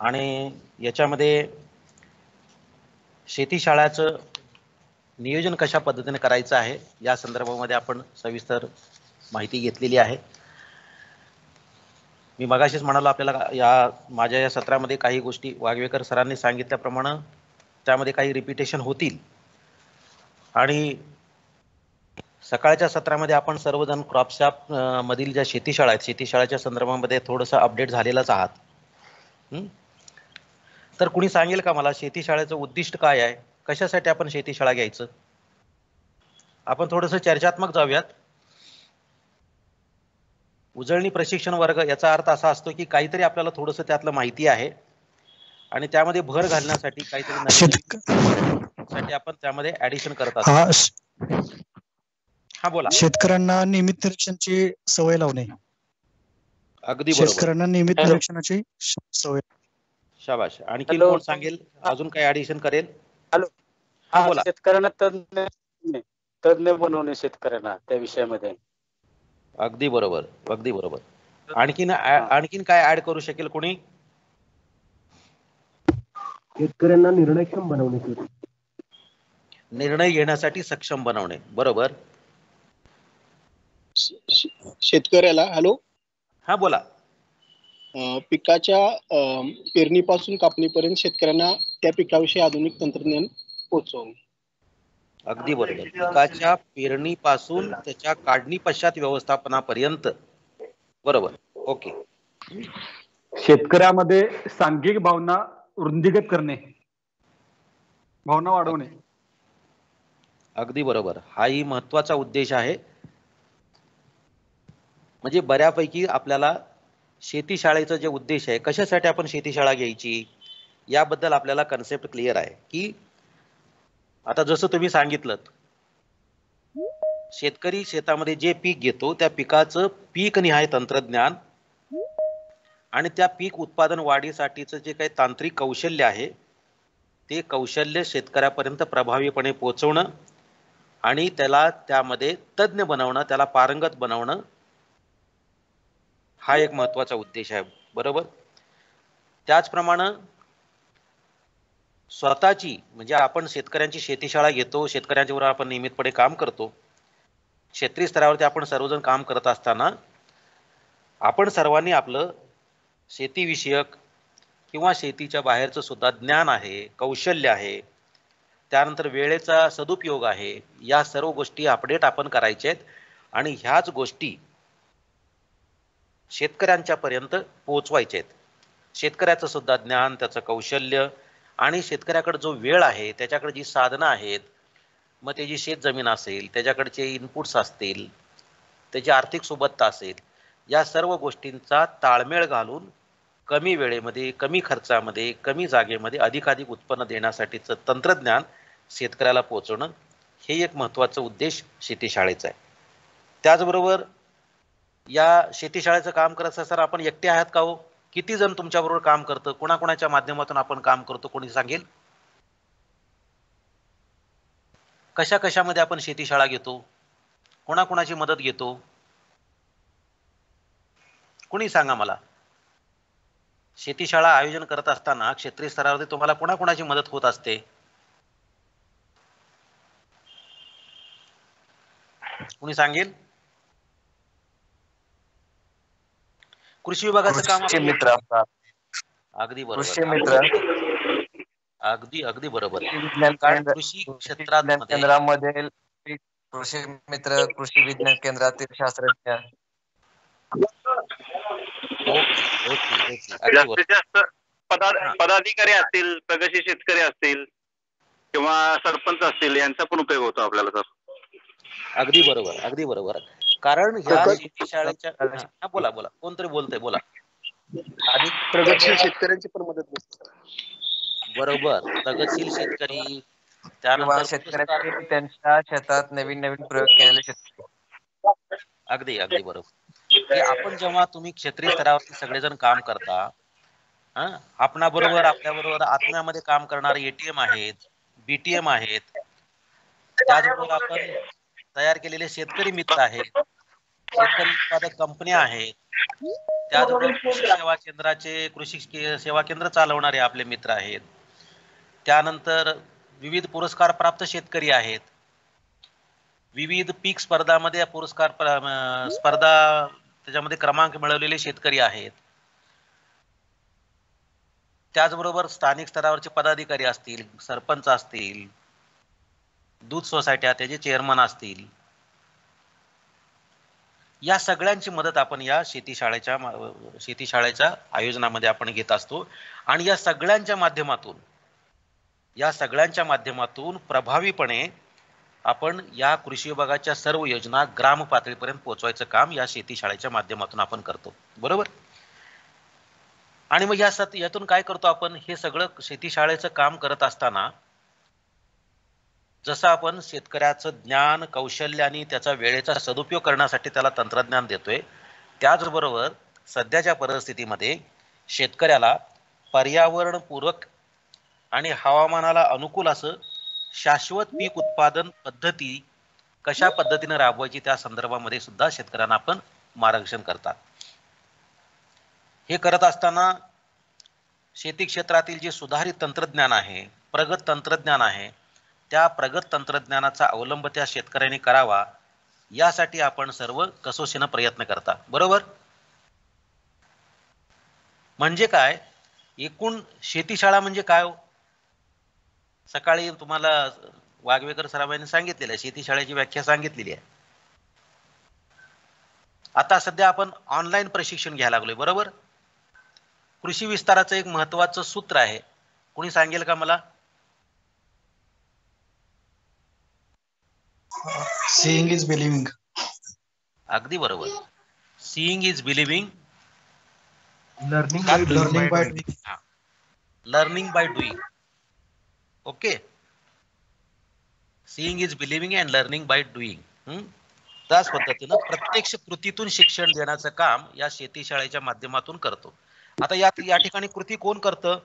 आणि याच्यामध्ये शेतीशाळाचं नियोजन कशा पद्धतीने करायचं आहे या संदर्भामध्ये आपण सविस्तर माहिती घेतलेली आहे. मी मगाशीच म्हणालो आपल्याला माझ्या या सत्रामध्ये काही गोष्टी वागवेकर सरांनी सांगितल्याप्रमाणे त्यामध्ये काही रिपिटेशन होतील आणि सकाळच्या सत्रामध्ये आपण सर्वजण क्रॉपशॉप मधील ज्या शेतीशाळा आहेत शेतीशाळाच्या संदर्भामध्ये थोडंसं अपडेट झालेलाच आहात. तर कुणी सांगेल का मला शेतीशाळेचं उद्दिष्ट काय आहे, कशासाठी आपण शेतीशाळा घ्यायचं? आपण थोडंसं चर्चात्मक जाऊयात. उजळणी प्रशिक्षण वर्ग याचा अर्थ असा असतो की काहीतरी आपल्याला थोडंसं त्यातलं माहिती आहे आणि त्यामध्ये भर घालण्यासाठी काहीतरी नवीन आपण त्यामध्ये ऍडिशन करत असतो. हा बोला. शेतकऱ्यांना नियमित निरीक्षणाची सवय लावणे. अगदी बरोबर. शेतकऱ्यांना नियमित निरीक्षणाची सवय. शाबाश. आणखी कोण सांगेल अजून काय ऍडिशन करेल? हॅलो. हा बोला. शेतकऱ्यांना तज्ञ बनवणे शेतकऱ्यांना त्या विषयामध्ये. अगदी बरोबर, अगदी बरोबर. आणखीन काय ऍड करू शकेल कोणी? शेतकऱ्यांना निर्णयक्षम बनवणे. निर्णय घेण्यासाठी सक्षम बनवणे. बरोबर. शेतकऱ्याला हॅलो. हा बोला. पिकाच्या पेरणीपासून कापणीपर्यंत शेतकऱ्यांना त्या पिकाविषयी आधुनिक तंत्रज्ञान पोहोचवणे. अगदी बरोबर. पिकाच्या पेरणीपासून त्याच्या काढणी पश्चात व्यवस्थापनापर्यंत. बरोबर. ओके. शेतकऱ्यामध्ये सांघिक भावना वृद्धिंगत करणे, भावना वाढवणे. अगदी बरोबर. हाही महत्वाचा उद्देश आहे. म्हणजे बऱ्यापैकी आपल्याला शेतीशाळेचा जे उद्देश आहे, कशासाठी आपण शेतीशाळा घ्यायची याबद्दल आपल्याला कन्सेप्ट क्लिअर आहे की आता जसं तुम्ही सांगितलं शेतकरी शेतामध्ये जे पीक घेतो त्या पिकाचं पीक निहाय तंत्रज्ञान आणि त्या पीक उत्पादन वाढीसाठीचं जे काही तांत्रिक कौशल्य आहे ते कौशल्य शेतकऱ्यापर्यंत प्रभावीपणे पोहोचवणं आणि त्याला त्यामध्ये तज्ञ बनवणं, त्याला पारंगत बनवणं हा एक महत्वाचा उद्देश आहे. बरोबर. त्याचप्रमाणे स्वतःची म्हणजे आपण शेतकऱ्यांची शेतीशाळा घेतो, शेतकऱ्यांच्या बरोबर आपण नियमितपणे काम करतो. क्षेत्रीय स्तरावरती आपण सर्वजण काम करत असताना आपण सर्वांनी आपलं शेतीविषयक किंवा शेतीच्या बाहेरचं सुद्धा ज्ञान आहे, कौशल्य आहे, त्यानंतर वेळेचा सदुपयोग आहे, या सर्व गोष्टी अपडेट आपण करायच्या आहेत आणि ह्याच गोष्टी शेतकऱ्यांच्या पर्यंत पोहोचवायचे आहेत. शेतकऱ्याचं सुद्धा ज्ञान, त्याचं कौशल्य आणि शेतकऱ्याकडे जो वेळ आहे, त्याच्याकडे जी साधनं आहेत, मग त्याची शेत जमीन असेल, त्याच्याकडचे इनपुट्स असतील, त्याची आर्थिक सोबतता असेल, या सर्व गोष्टींचा ताळमेळ घालून कमी वेळेमध्ये, कमी खर्चामध्ये, कमी जागेमध्ये अधिकाधिक उत्पन्न देण्यासाठीचं तंत्रज्ञान शेतकऱ्याला पोहोचवणं हे एक महत्त्वाचं उद्देश शेतीशाळेचा आहे. त्याचबरोबर या शेतीशाळेचं काम करत सर आपण एकटे आहात का हो? किती जण तुमच्याबरोबर काम करतं? कोणाकोणाच्या माध्यमातून आपण काम करतो? कोणी सांगेल? कशा कशामध्ये आपण शेतीशाळा घेतो? कोणाकोणाची मदत घेतो? कोणी सांगा मला. शेतीशाळा आयोजन करत असताना क्षेत्रीय स्तरावरती तुम्हाला कोणाकोणाची मदत होत असते? कोणी सांगेल? कृषी विभागाचं काम अगदी बरोबर. अगदी बरोबर. कारण कृषी केंद्रामध्ये कृषी मित्र, कृषी विज्ञान केंद्रातील शास्त्रज्ञ. ओके. जास्तीत जास्त पदाधिकारी असतील, प्रगतशील शेतकरी असतील किंवा सरपंच असतील यांचा पण उपयोग होतो आपल्याला. तर अगदी बरोबर. कारण ह्या शेतीशाळेच्या बोला कोणतरी बोलतंय, बोला. आणि प्रगतशील शेतकऱ्यांची पण मदत होते. बरोबर. प्रगतशील शेतकरी, त्यानंतर शेतकऱ्यांनी त्यांच्या शेतात नवीन प्रयोग केलेले शेतकरी. अगदी बरोबर. की आपण जेव्हा तुम्ही क्षेत्रीय स्तरावरती सगळेजण काम करता, आपणाबरोबर आपल्याबरोबर आत्म्यामध्ये काम करणारे एटीएम आहेत, बीटीएम आहेत, त्याचबरोबर आपण तयार केलेले शेतकरी मित्र आहेत, शेतकरी उत्पादक कंपन्या आहेत, त्याचबरोबर कृषी सेवा केंद्राचे सेवा केंद्र चालवणारे आपले मित्र आहेत. त्यानंतर विविध पुरस्कार प्राप्त शेतकरी आहेत. विविध पीक स्पर्धामध्ये स्पर्धा त्याच्यामध्ये क्रमांक मिळवलेले शेतकरी आहेत. त्याचबरोबर स्थानिक स्तरावरचे पदाधिकारी असतील, सरपंच असतील, दूध सोसायट्या त्याचे चेअरमन असतील, या सगळ्यांची मदत आपण या शेतीशाळेच्या आयोजनामध्ये आपण घेत असतो. आणि या सगळ्यांच्या माध्यमातून प्रभावीपणे आपण या कृषी विभागाच्या सर्व योजना ग्राम पातळीपर्यंत पोहोचवायचं काम या शेतीशाळेच्या माध्यमातून आपण करतो. बरोबर. आणि मग यातून काय करतो आपण, हे सगळं शेतीशाळेचं काम करत असताना जसं आपण शेतकऱ्याचं ज्ञान, कौशल्य आणि त्याचा वेळेचा सदुपयोग करण्यासाठी त्याला तंत्रज्ञान देतोय, त्याचबरोबर सध्याच्या परिस्थितीमध्ये शेतकऱ्याला पर्यावरणपूरक आणि हवामानाला अनुकूल असं शाश्वत पीक उत्पादन पद्धती कशा पद्धतीने राबवायची त्या संदर्भामध्ये सुद्धा शेतकऱ्यांना आपण मार्गदर्शन करतात. हे करत असताना शेती क्षेत्रातील जे सुधारित तंत्रज्ञान आहे, प्रगत तंत्रज्ञान आहे, त्या प्रगत तंत्रज्ञानाचा अवलंब त्या शेतकऱ्यांनी करावा यासाठी आपण सर्व कसोशीनं प्रयत्न करतात. बरोबर. म्हणजे काय, एकूण शेतीशाळा म्हणजे काय हो? सकाळी तुम्हाला वाघवेकर सराबाईंनी सांगितलेलं आहे, शेतीशाळेची व्याख्या सांगितलेली आहे. आता सध्या आपण ऑनलाईन प्रशिक्षण घ्यायला लागलोय. बरोबर. कृषी विस्ताराचं एक महत्वाचं सूत्र आहे, कोणी सांगेल का मला? Seeing is believing. अगदी बरोबर. Seeing is believing. Learning by doing. Learning by doing. Okay. Seeing is believing and learning by doing. त्याच पद्धतीनं प्रत्यक्ष कृतीतून शिक्षण देण्याचं काम या शेतीशाळेच्या माध्यमातून करतो. आता या ठिकाणी कृती कोण करतं?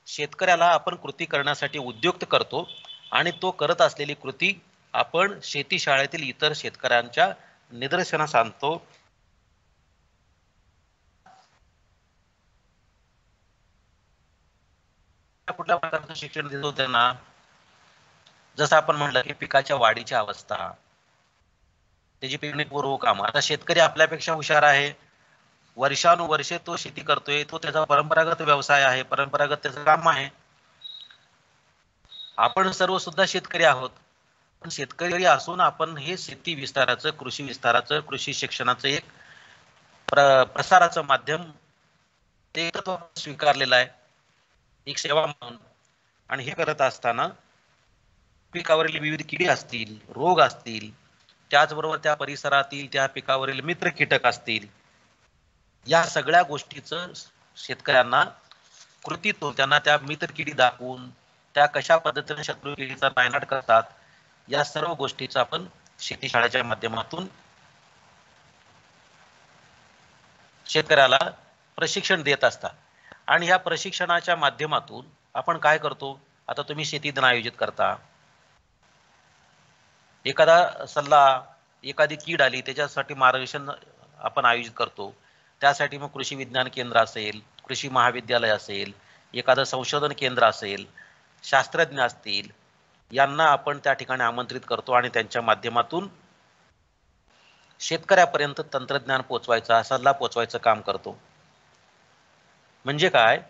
शेतकऱ्याला आपण कृती करण्यासाठी उद्युक्त करतो आणि तो करत असलेली कृती आपण शेतीशाळेतील इतर शेतकऱ्यांच्या निदर्शनास आणतो. कुठल्या प्रकारचं शिक्षण देतो त्यांना? जसं आपण म्हणलं की पिकाच्या वाढीची अवस्था, त्याची पेरणीपूर्व काम. आता शेतकरी आपल्यापेक्षा हुशार आहे, वर्षानुवर्षे तो शेती करतोय, तो त्याचा परंपरागत व्यवसाय आहे, परंपरागत त्याचं काम आहे. आपण सर्व सुद्धा शेतकरी आहोत, पण शेतकरी असून आपण हे शेती विस्ताराचं, कृषी विस्ताराचं, कृषी शिक्षणाचं एक प्रसाराचं माध्यम ते एकत्व स्वीकारलेलं आहे, एक सेवा म्हणून. आणि हे करत असताना पिकावरील विविध किडी असतील, रोग असतील, त्याचबरोबर त्या परिसरातील त्या पिकावरील मित्र कीटक असतील, या सगळ्या गोष्टीचं शेतकऱ्यांना कृतीतून त्यांना त्या मित्र किडी दाखवून त्या कशा पद्धतीने शत्रू किडीचा नायनाट करतात, या सर्व गोष्टीचं आपण शेतीशाळेच्या माध्यमातून शेतकऱ्याला प्रशिक्षण देत असतात. आणि या प्रशिक्षणाच्या माध्यमातून आपण काय करतो? आता तुम्ही शेती दिन आयोजित करता, एखादा सल्ला, एखादी कीड आली त्याच्यासाठी मार्गदर्शन आपण आयोजित करतो. त्यासाठी मग कृषी विज्ञान केंद्र असेल, कृषी महाविद्यालय असेल, एखादं संशोधन केंद्र असेल, शास्त्रज्ञ असतील, यांना आपण त्या ठिकाणी आमंत्रित करतो आणि त्यांच्या माध्यमातून शेतकऱ्यापर्यंत तंत्रज्ञान पोचवायचा, सल्ला पोचवायचं काम करतो. म्हणजे काय,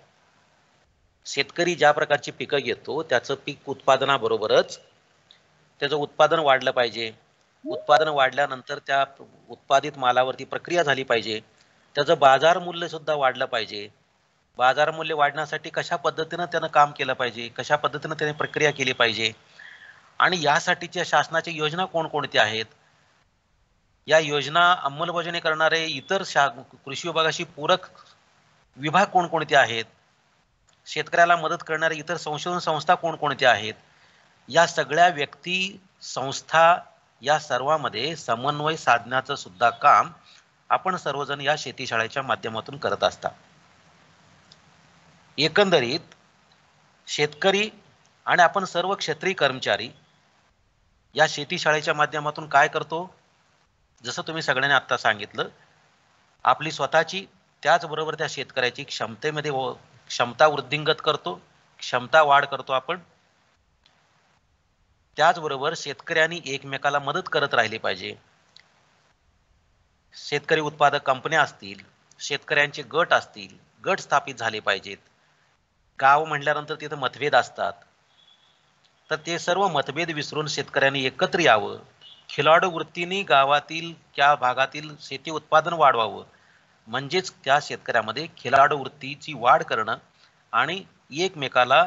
शेतकरी ज्या प्रकारची पिकं घेतो त्याचं पीक उत्पादनाबरोबरच त्याचं उत्पादन वाढलं पाहिजे. उत्पादन वाढल्यानंतर त्या उत्पादित मालावरती प्रक्रिया झाली पाहिजे, त्याचं बाजार मूल्य सुद्धा वाढलं पाहिजे. बाजार मूल्य वाढण्यासाठी कशा पद्धतीनं त्यानं काम केलं पाहिजे, कशा पद्धतीनं त्याने प्रक्रिया केली पाहिजे, आणि यासाठीच्या शासनाच्या योजना कोणकोणत्या आहेत, या योजना अंमलबजावणी करणारे इतर कृषी विभागाशी पूरक विभाग कोणकोणते आहेत, शेतकऱ्याला मदत करणारे इतर संशोधन संस्था कोणकोणत्या आहेत, या सगळ्या व्यक्ती, संस्था, या सर्वांमध्ये समन्वय साधण्याचं सुद्धा काम आपण सर्वजण या शेतीशाळेच्या माध्यमातून करत असता. एकंदरीत शेतकरी आणि आपण सर्व क्षेत्रीय कर्मचारी या शेतीशाळेच्या माध्यमातून काय करतो? जसं तुम्ही सगळ्यांनी आता सांगितलं, आपली स्वतःची त्याचबरोबर त्या शेतकऱ्याची क्षमतेमध्ये क्षमता वृद्धिंगत करतो, क्षमता वाढ करतो आपण. त्याचबरोबर शेतकऱ्यांनी एकमेकाला मदत करत राहिली पाहिजे. शेतकरी उत्पादक कंपन्या असतील, शेतकऱ्यांचे गट असतील, गट स्थापित झाले पाहिजेत. गाव म्हटल्यानंतर तिथे मतभेद असतात, तर ते सर्व मतभेद विसरून शेतकऱ्यांनी एकत्र यावं. खिलाडू वृत्तीने गावातील त्या भागातील शेती उत्पादन वाढवावं, म्हणजेच त्या शेतकऱ्यामध्ये खिलाडू वृत्तीची वाढ करणं आणि एकमेकाला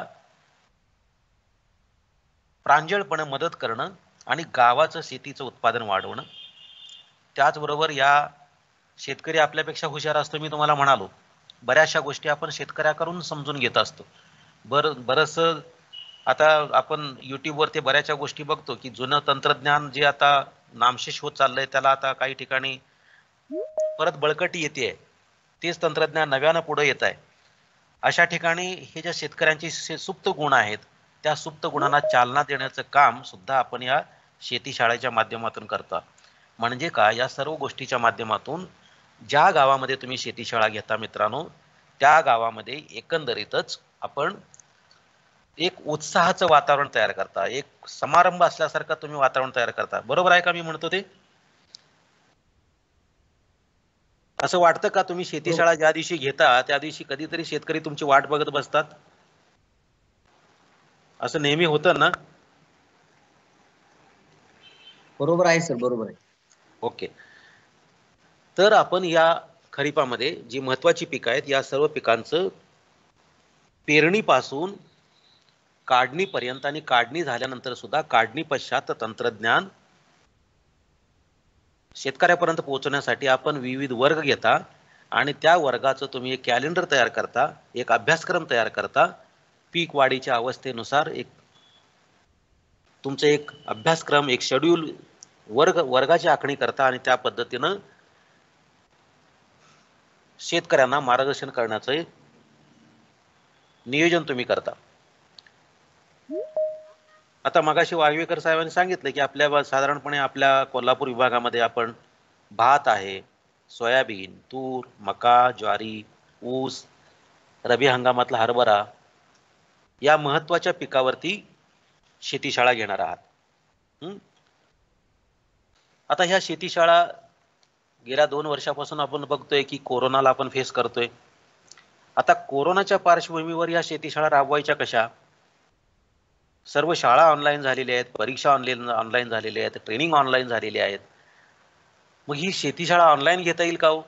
प्रांजळपणे मदत करणं आणि गावाचं शेतीचं उत्पादन वाढवणं. त्याचबरोबर या शेतकरी आपल्यापेक्षा हुशार असतो, मी तुम्हाला म्हणालो. बऱ्याचशा गोष्टी आपण शेतकऱ्याकडून समजून घेत असतो. बरंच आता आपण युट्यूबवर ते बऱ्याचशा गोष्टी बघतो की जुनं तंत्रज्ञान जे आता नामशेष होत चाललंय त्याला आता काही ठिकाणी परत बळकटी येते, तेच तंत्रज्ञान नव्यानं पुढे येत आहे. अशा ठिकाणी हे ज्या शेतकऱ्यांचे सुप्त गुण आहेत त्या सुप्त गुणांना चालना देण्याचं काम सुद्धा आपण या शेतीशाळेच्या माध्यमातून करता. म्हणजे काय, या सर्व गोष्टीच्या माध्यमातून ज्या गावामध्ये तुम्ही शेतीशाळा घेता मित्रांनो, त्या गावामध्ये एकंदरीतच आपण एक उत्साहाचं वातावरण तयार करता, एक समारंभ असल्यासारखं तुम्ही वातावरण तयार करता. बरोबर आहे का मी म्हणतो ते? असं वाटतं का तुम्ही शेतीशाळा ज्या दिवशी घेता त्या दिवशी कधीतरी शेतकरी तुमची वाट बघत बसतात? असं नेहमी होतं ना? बरोबर आहे सर, बरोबर आहे. ओके. तर आपण या खरीपामध्ये जी महत्वाची पिकं आहेत या सर्व पिकांचं पेरणीपासून काढणीपर्यंत आणि काढणी झाल्यानंतर सुद्धा काढणी पश्चात तंत्रज्ञान शेतकऱ्यापर्यंत पोहोचण्यासाठी आपण विविध वर्ग घेता आणि त्या वर्गाचं तुम्ही एक कॅलेंडर तयार करता, एक अभ्यासक्रम तयार करता. पीक वाढीच्या अवस्थेनुसार एक तुमचं एक अभ्यासक्रम, एक शेड्यूल वर्गाची आखणी करता आणि त्या पद्धतीनं शेतकऱ्यांना मार्गदर्शन करण्याचं नियोजन तुम्ही करता. आता मगाशी वाघवेकर साहेबांनी सांगितलं की आपल्या साधारणपणे आपल्या कोल्हापूर विभागामध्ये आपण भात आहे, सोयाबीन, तूर, मका, ज्वारी, ऊस, रबी हंगामातला हरभरा या महत्वाच्या पिकावरती शेतीशाळा घेणार आहात. आता ह्या शेतीशाळा गेल्या 2 वर्षापासून आपण बघतोय की कोरोनाला आपण फेस करतोय. आता कोरोनाच्या पार्श्वभूमीवर या शेतीशाळा राबवायच्या कशा? सर्व शाळा ऑनलाईन झालेल्या आहेत, परीक्षा ऑनलाईन झालेल्या आहेत, ट्रेनिंग ऑनलाईन झालेली आहेत. मग ही शेतीशाळा ऑनलाईन घेता येईल का हो?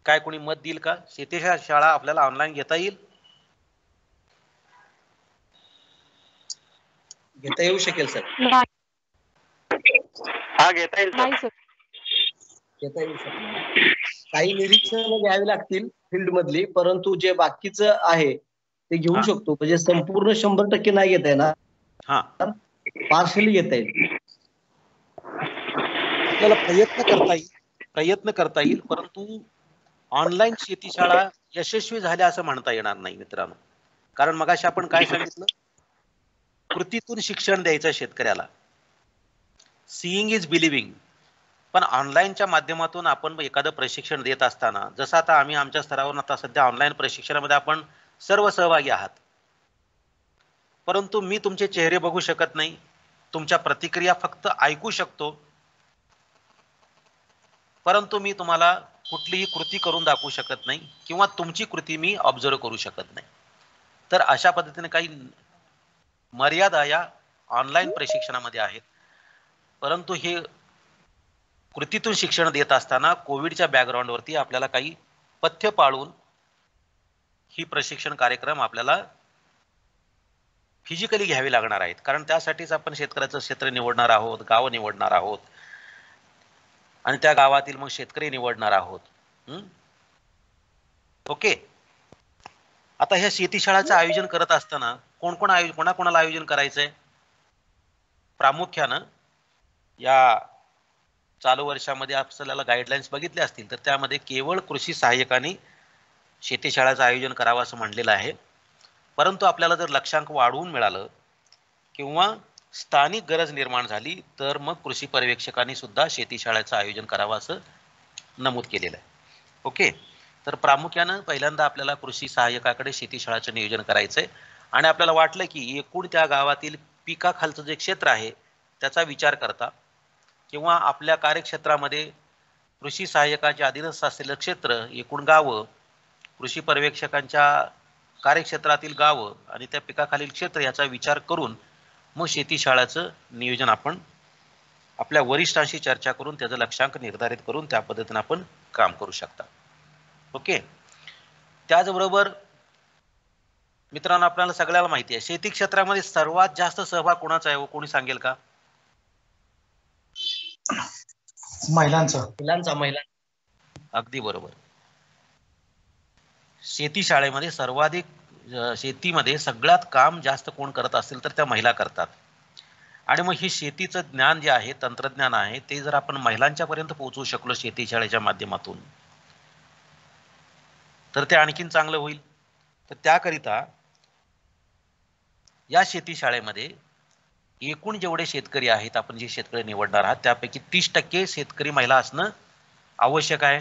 काय कोणी मत देईल का? शेतीशाळा आपल्याला ऑनलाईन घेता येईल? घेता येऊ शकेल सर. हा घेता येईल सर. घेता येऊ शकेल. काही निरीक्षण घ्यावी लागतील फील्ड मधली, परंतु जे बाकीचं आहे ते घेऊ शकतो. म्हणजे संपूर्ण 100% नाही घेता येणार, पार्शली घेता येईल. आपल्याला प्रयत्न करता येईल, परंतु ऑनलाईन शेतीशाळा यशस्वी झाल्या असं म्हणता येणार नाही मित्रांनो. कारण मगाशी आपण काय सांगितलं, कृतीतून शिक्षण द्यायचं शेतकऱ्याला. Seeing is believing. पण ऑनलाईनच्या माध्यमातून आपण एखादं प्रशिक्षण देत असताना, जसं आता आम्ही आमच्या स्तरावरून आता सध्या ऑनलाईन प्रशिक्षणामध्ये आपण सर्व सहभागी आहात, परंतु मी तुमचे चेहरे बघू शकत नाही, तुमच्या प्रतिक्रिया फक्त ऐकू शकतो, परंतु मी तुम्हाला कुठलीही कृती करून दाखवू शकत नाही किंवा तुमची कृती मी ऑब्झर्व करू शकत नाही. तर अशा पद्धतीने काही मर्यादा या ऑनलाईन प्रशिक्षणामध्ये आहेत. परंतु हे कृतीतून शिक्षण देत असताना कोविडच्या बॅकग्राऊंडवरती आपल्याला काही पथ्य पाळून ही प्रशिक्षण कार्यक्रम आपल्याला फिजिकली घ्यावे लागणार आहेत. कारण त्यासाठीच आपण शेतकऱ्याचं क्षेत्र निवडणार आहोत, गाव निवडणार आहोत आणि त्या गावातील मग शेतकरी निवडणार आहोत. ओके. आता ह्या शेतीशाळाचं आयोजन करत असताना कोणाकोणाला आयोजन करायचंय? प्रामुख्यानं या चालू वर्षामध्ये आपल्याला गाईडलाईन्स बघितले असतील तर त्यामध्ये केवळ कृषी सहाय्यकांनी शेतीशाळाचं आयोजन करावं असं म्हणलेलं आहे. परंतु आपल्याला जर लक्षांक वाढवून मिळालं किंवा स्थानिक गरज निर्माण झाली तर मग कृषी पर्यवेक्षकांनी सुद्धा शेतीशाळेचं आयोजन करावं असं नमूद केलेलं आहे. ओके, तर प्रामुख्यानं पहिल्यांदा आपल्याला कृषी सहाय्यकाकडे शेतीशाळेचं नियोजन करायचंय आणि आपल्याला वाटलं की एकूण त्या गावातील पिकाखालचं जे क्षेत्र आहे त्याचा विचार करता किंवा आपल्या कार्यक्षेत्रामध्ये कृषी सहाय्यकाच्या अधीनस्थ असलेलं क्षेत्र, एकूण गावं, कृषी पर्यवेक्षकांच्या कार्यक्षेत्रातील गावं आणि त्या पिकाखालील क्षेत्र याचा विचार करून मग शेतीशाळेचं नियोजन आपण आपल्या वरिष्ठांशी चर्चा करून त्याचं लक्ष्यांक निर्धारित करून त्या पद्धतीने आपण काम करू शकता. ओके, त्याचबरोबर मित्रांनो आपल्याला सगळ्याला माहिती आहे शेती क्षेत्रामध्ये सर्वात जास्त सहभाग कोणाचा आहे, कोणी सांगेल का? महिलांचा. अगदी बरोबर. शेतीशाळेमध्ये सर्वाधिक शेतीमध्ये सगळ्यात काम जास्त कोण करत असेल तर त्या महिला करतात. आणि मग हे शेतीचं ज्ञान जे आहे, तंत्रज्ञान आहे, ते जर आपण महिलांच्या पर्यंत पोहोचवू शकलो शेतीशाळेच्या माध्यमातून तर ते आणखीन चांगलं होईल. तर त्याकरिता या शेतीशाळेमध्ये एकूण जेवढे शेतकरी आहेत, आपण जे शेतकरी निवडणार आहात त्यापैकी 30% शेतकरी महिला असणं आवश्यक आहे.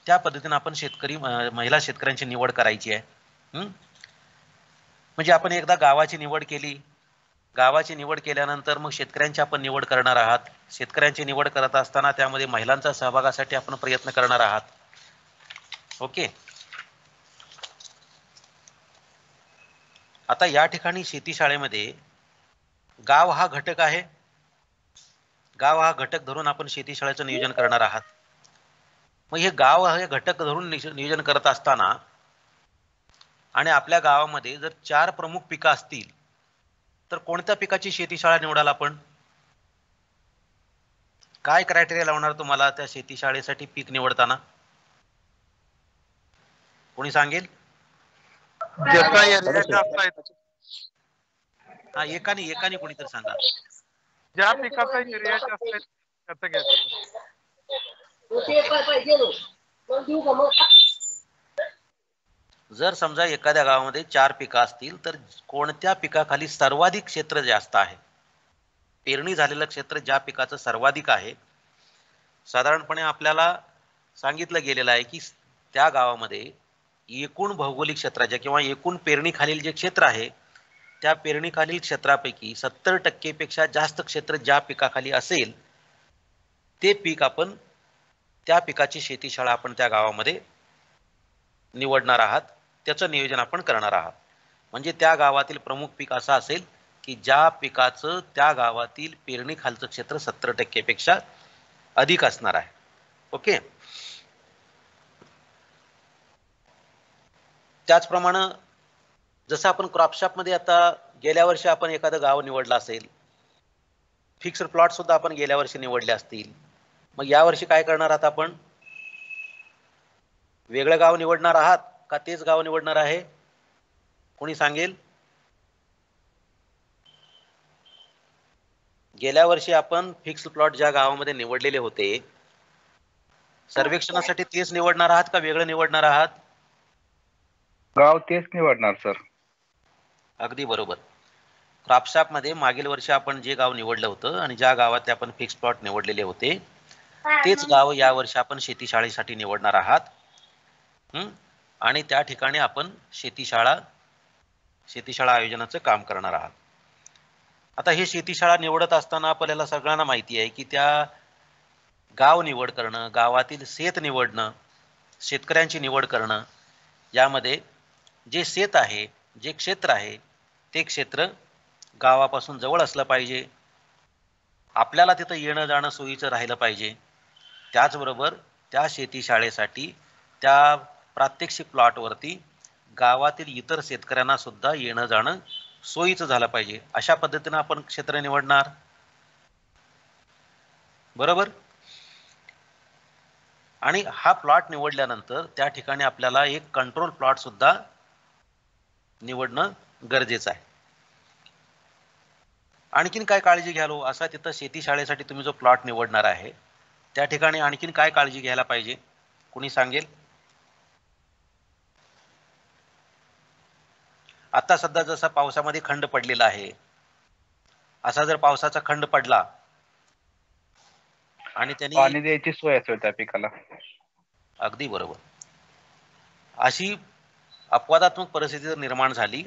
त्या पद्धतीने आपण महिला शेतकऱ्यांची निवड करायची आहे. म्हणजे आपण एकदा गावाची निवड केली, गावाची निवड केल्यानंतर मग शेतकऱ्यांची आपण निवड करणार आहात. शेतकऱ्यांची निवड करत असताना त्यामध्ये महिलांचा सहभागासाठी आपण प्रयत्न करणार आहात. ओके, आता या ठिकाणी शेतीशाळेमध्ये गाव हा घटक आहे. गाव हा घटक धरून आपण शेतीशाळेचं नियोजन करणार आहात. मग हे गाव हे घटक धरून नियोजन करत असताना आणि आपल्या गावामध्ये जर 4 प्रमुख पिकं असतील तर कोणत्या पिकाची शेतीशाळा निवडाल आपण? काय क्रायटेरिया लावणार तुम्हाला त्या शेतीशाळेसाठी पीक निवडताना? कोणी सांगेल? ज्याचा एरिया जास्त आहे हा, एकाने कोणीतरी सांगा. ज्या पिकाचा एरिया जास्त आहे त्याचं घ्यायचं. जर समजा एखाद्या गावामध्ये 4 पिकं असतील तर कोणत्या पिकाखाली सर्वाधिक क्षेत्र जास्त आहे, पेरणी झालेलं क्षेत्र ज्या पिकाचं सर्वाधिक आहे, साधारणपणे आपल्याला सांगितलं गेलेलं आहे की त्या गावामध्ये एकूण भौगोलिक क्षेत्राच्या किंवा एकूण पेरणीखालील जे क्षेत्र आहे त्या पेरणीखालील क्षेत्रापैकी 70% पेक्षा जास्त क्षेत्र ज्या पिकाखाली असेल ते पीक आपण, त्या पिकाची शेतीशाळा आपण त्या गावामध्ये निवडणार आहात. त्याचं नियोजन आपण करणार आहात. म्हणजे त्या गावातील प्रमुख पीक असं असेल की ज्या पिकाचं त्या गावातील पेरणी खालचं क्षेत्र 70% पेक्षा अधिक असणार आहे. ओके, त्याचप्रमाणे जसं आपण क्रॉपशॉप मध्ये आता गेल्या वर्षी आपण एखादं गाव निवडलं असेल, फिक्स्ड प्लॉट सुद्धा आपण गेल्या वर्षी निवडले असतील, मग या वर्षी काय करणार आहात आपण? वेगळं गाव निवडणार आहात का तेच गाव निवडणार आहे? कोणी सांगेल? गेल्या वर्षी आपण फिक्स्ड प्लॉट ज्या गावामध्ये निवडलेले होते सर्वेक्षणासाठी तेच निवडणार आहात का वेगळं निवडणार आहात? गाव तेच निवडणार सर. अगदी बरोबर. क्रॉपशॉप मध्ये मागील वर्षी आपण जे गाव निवडलं होतं आणि ज्या गावात आपण फिक्स्ड प्लॉट निवडलेले होते तेच गाव या वर्षी आपण शेतीशाळेसाठी निवडणार आहात. आणि त्या ठिकाणी आपण शेतीशाळा आयोजनाचं काम करणार आहात. आता हे शेतीशाळा निवडत असताना आपल्याला सगळ्यांना माहिती आहे की त्या गाव निवड करणं, गावातील शेत निवडणं, शेतकऱ्यांची निवड करणं, यामध्ये जे शेत आहे, जे क्षेत्र आहे ते क्षेत्र गावापासून जवळ असलं पाहिजे. आपल्याला तिथं येणं जाणं सोयीचं राहिलं पाहिजे. त्याचबरोबर त्या शेतीशाळेसाठी त्या प्रात्यक्षिक प्लॉटवरती गावातील इतर शेतकऱ्यांना सुद्धा येणं जाणं सोयीचं झालं पाहिजे. अशा पद्धतीने आपण क्षेत्र निवडणार. बरोबर. आणि हा प्लॉट निवडल्यानंतर त्या ठिकाणी आपल्याला एक कंट्रोल प्लॉट सुद्धा निवडणं गरजेचं आहे. आणखीन काय काळजी घ्यालो असा तिथं शेतीशाळेसाठी तुम्ही जो प्लॉट निवडणार आहे त्या ठिकाणी आणखीन काय काळजी घ्यायला पाहिजे? कुणी सांगेल? आता सध्या जसा पावसामध्ये खंड पडलेला आहे, असा जर पावसाचा खंड पडला आणि त्यांनी पाणी द्यायची सोय असेल त्या पिकाला. अगदी बरोबर, अशी अपवादात्मक परिस्थिती जर निर्माण झाली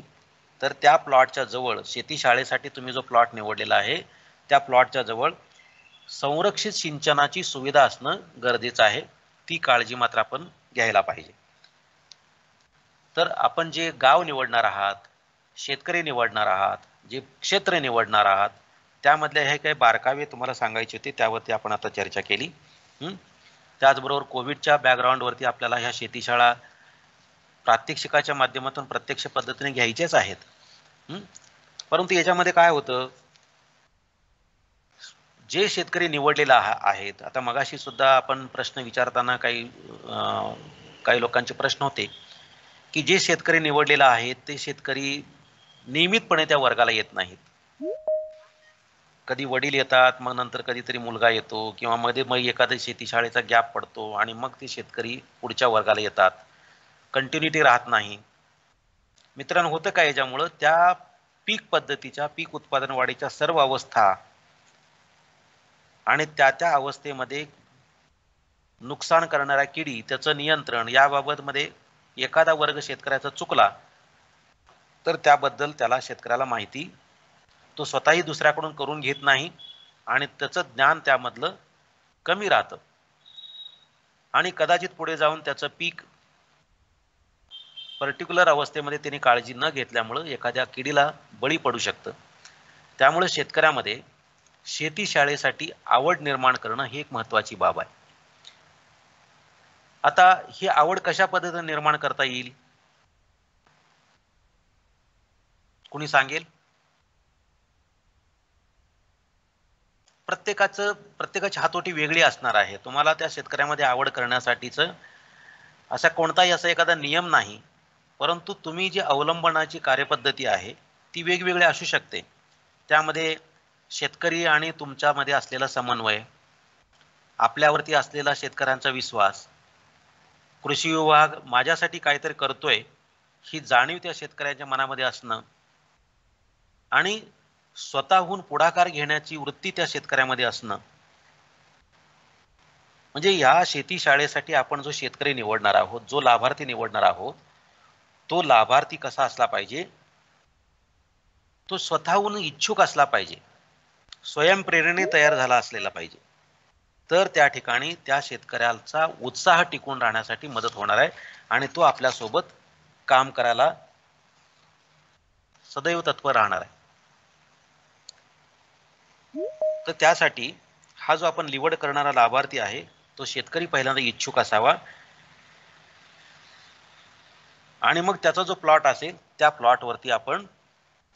तर त्या प्लॉटच्या जवळ, शेती शाळेसाठी तुम्ही जो प्लॉट निवडलेला आहे त्या प्लॉटच्या जवळ संरक्षित सिंचनाची सुविधा असणं गरजेचं आहे. ती काळजी मात्र आपण घ्यायला पाहिजे. तर आपण जे गाव निवडणार आहात, शेतकरी निवडणार आहात, जे क्षेत्र निवडणार आहात, त्यामधले हे काही बारकावे तुम्हाला सांगायचे होते, त्यावरती आपण आता चर्चा केली. त्याचबरोबर कोविडच्या बॅकग्राऊंडवरती आपल्याला ह्या शेतीशाळा प्रात्यक्षिकाच्या माध्यमातून प्रत्यक्ष पद्धतीने घ्यायचेच आहेत. परंतु याच्यामध्ये काय होतं, जे शेतकरी निवडलेले आहेत, आता मगाशी सुद्धा आपण प्रश्न विचारताना काही लोकांचे प्रश्न होते की जे शेतकरी निवडलेले आहेत ते शेतकरी नियमितपणे त्या वर्गाला येत नाहीत. कधी वडील येतात, मग नंतर कधीतरी मुलगा येतो, किंवा मध्ये मग एखाद्या शेतीशाळेचा गॅप पडतो आणि मग ते शेतकरी पुढच्या वर्गाला येतात. कंटिन्युटी राहत नाही. मित्रांनो, होतं काय, याच्यामुळं त्या पीक पद्धतीच्या, पीक उत्पादन वाढीच्या सर्व अवस्था आणि त्या अवस्थेमध्ये नुकसान करणाऱ्या किडी, त्याचं नियंत्रण याबाबत मध्ये एखादा वर्ग शेतकऱ्याचा चुकला तर त्याबद्दल त्याला, शेतकऱ्याला माहिती, तो स्वतःही दुसऱ्याकडून करून घेत नाही आणि त्याचं ज्ञान त्यामधलं कमी राहतं आणि कदाचित पुढे जाऊन त्याचं पीक पर्टिक्युलर अवस्थेमध्ये त्यांनी काळजी न घेतल्यामुळं एखाद्या किडीला बळी पडू शकतं. त्यामुळे शेतकऱ्यामध्ये शेती शाळेसाठी आवड निर्माण करणं ही एक महत्त्वाची बाब आहे. आता ही आवड कशा पद्धतीने निर्माण करता येईल, कोणी सांगेल? प्रत्येकाची हातोटी वेगळी असणार आहे. तुम्हाला त्या शेतकऱ्यामध्ये आवड करण्यासाठीच असा कोणताही असा एखादा नियम नाही, परंतु तुम्ही जी अवलंबनाची कार्यपद्धती आहे ती वेगवेगळी असू शकते. त्यामध्ये शेतकरी आणि तुमच्यामध्ये असलेला समन्वय, आपल्यावरती असलेला शेतकऱ्यांचा विश्वास, कृषी विभाग माझ्यासाठी काहीतरी करतोय ही जाणीव त्या शेतकऱ्यांच्या मनामध्ये असणं आणि स्वतःहून पुढाकार घेण्याची वृत्ती त्या शेतकऱ्यामध्ये असणं, म्हणजे या शेती शाळेसाठी आपण जो शेतकरी निवडणार आहोत, जो लाभार्थी निवडणार आहोत, तो लाभार्थी कसा असला पाहिजे, तो स्वतःहून इच्छुक असला पाहिजे, स्वयंप्रेरणे तयार झाला असलेला पाहिजे. तर त्या ठिकाणी त्या शेतकऱ्याचा उत्साह टिकून राहण्यासाठी मदत होणार आहे आणि तो आपल्यासोबत काम करायला सदैव तत्पर राहणार आहे. तर त्यासाठी हा जो आपण निवड करणारा लाभार्थी आहे तो शेतकरी पहिल्यांदा इच्छुक असावा आणि मग त्याचा जो प्लॉट असेल त्या प्लॉटवरती आपण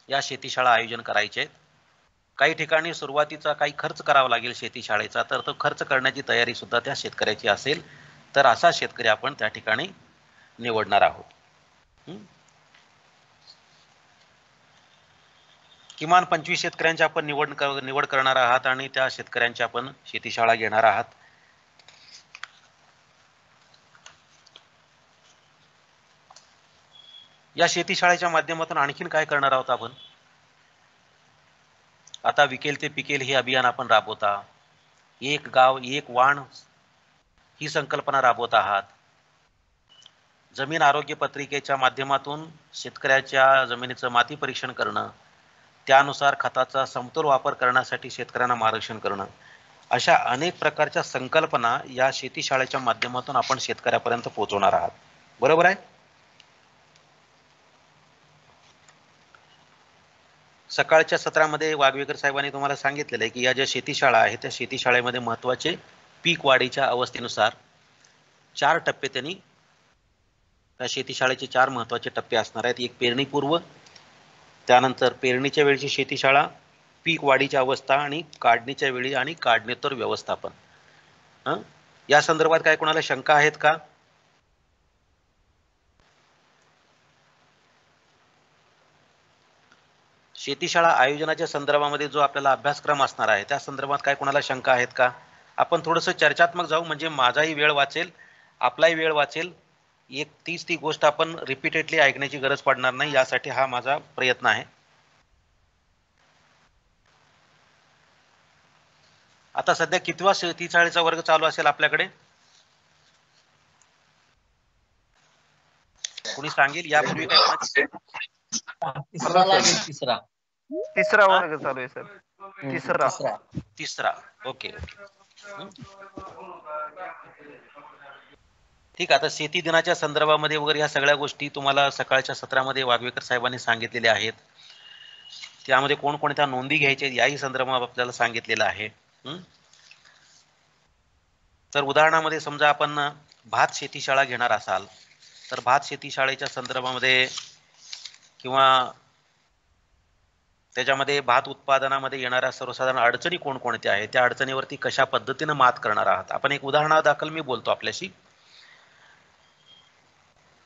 या शेतीशाळा आयोजन करायचे आहेत. काही ठिकाणी सुरुवातीचा काही खर्च करावा लागेल शेतीशाळेचा, तर तो खर्च करण्याची तयारी सुद्धा त्या शेतकऱ्याची असेल तर असा शेतकरी आपण त्या ठिकाणी निवडणार आहोत. किमान 25 शेतकऱ्यांची आपण निवड करणार आहात आणि त्या शेतकऱ्यांची आपण शेतीशाळा घेणार आहात. या शेतीशाळेच्या माध्यमातून आणखीन काय करणार आहोत आपण? आता विकेल ते पिकेल हे अभियान आपण राबवता, एक गाव एक वाण ही संकल्पना राबवत आहात. जमीन आरोग्य पत्रिकेच्या माध्यमातून शेतकऱ्याच्या जमिनीचं माती परीक्षण करणं, त्यानुसार खताचा समतोल वापर करण्यासाठी शेतकऱ्यांना मार्गदर्शन करणं, अशा अनेक प्रकारच्या संकल्पना या शेतीशाळेच्या माध्यमातून आपण शेतकऱ्यापर्यंत पोहोचवणार आहात. बरोबर आहे? सकाळच्या सत्रामध्ये वाघवेकर साहेबांनी तुम्हाला सांगितलेलं आहे की या ज्या शेतीशाळा आहेत त्या शेतीशाळेमध्ये महत्त्वाचे पीक वाढीच्या अवस्थेनुसार 4 टप्पे त्यांनी, त्या शेतीशाळेचे 4 महत्त्वाचे टप्पे असणार आहेत. एक पेरणीपूर्व, त्यानंतर पेरणीच्या वेळची शेतीशाळा, पीक वाढीच्या अवस्था आणि काढणीच्या वेळी आणि काढणीतर व्यवस्थापन. या संदर्भात काय कोणाला शंका आहेत का? शेतीशाळा आयोजनाच्या संदर्भामध्ये जो आपल्याला अभ्यासक्रम असणार आहे त्या संदर्भात काय कोणाला शंका आहेत का? आपण थोडंसं चर्चात्मक जाऊ, म्हणजे माझाही वेळ वाचेल, आपलाही वेळ वाचेल, तीच ती गोष्ट आपण रिपीटेडली ऐकण्याची गरज पडणार नाही, यासाठी हा माझा प्रयत्न आहे. आता सध्या कितवा शेतीशाळेचा वर्ग चालू असेल आपल्याकडे? कोणी सांगेल यापूर्वी काय? तिसरा वर्ग चालू आहे सर. तिसरा. ओके. ठीक आहे. आता शेती दिनाच्या संदर्भामध्ये वगैरे ह्या सगळ्या गोष्टी तुम्हाला सकाळच्या सत्रामध्ये वाघवेकर साहेबांनी सांगितलेल्या आहेत. त्यामध्ये कोणकोणत्या नोंदी घ्यायच्या याही संदर्भात आपल्याला सांगितलेलं आहे. तर उदाहरणामध्ये समजा आपण भात शेतीशाळा घेणार असाल तर भात शेतीशाळेच्या संदर्भामध्ये किंवा त्याच्यामध्ये भात उत्पादनामध्ये येणाऱ्या सर्वसाधारण अडचणी कोणकोणत्या आहेत, त्या अडचणीवरती कशा पद्धतीने मात करणार आहात. आपण एक उदाहरणादाखल मी बोलतो आपल्याशी.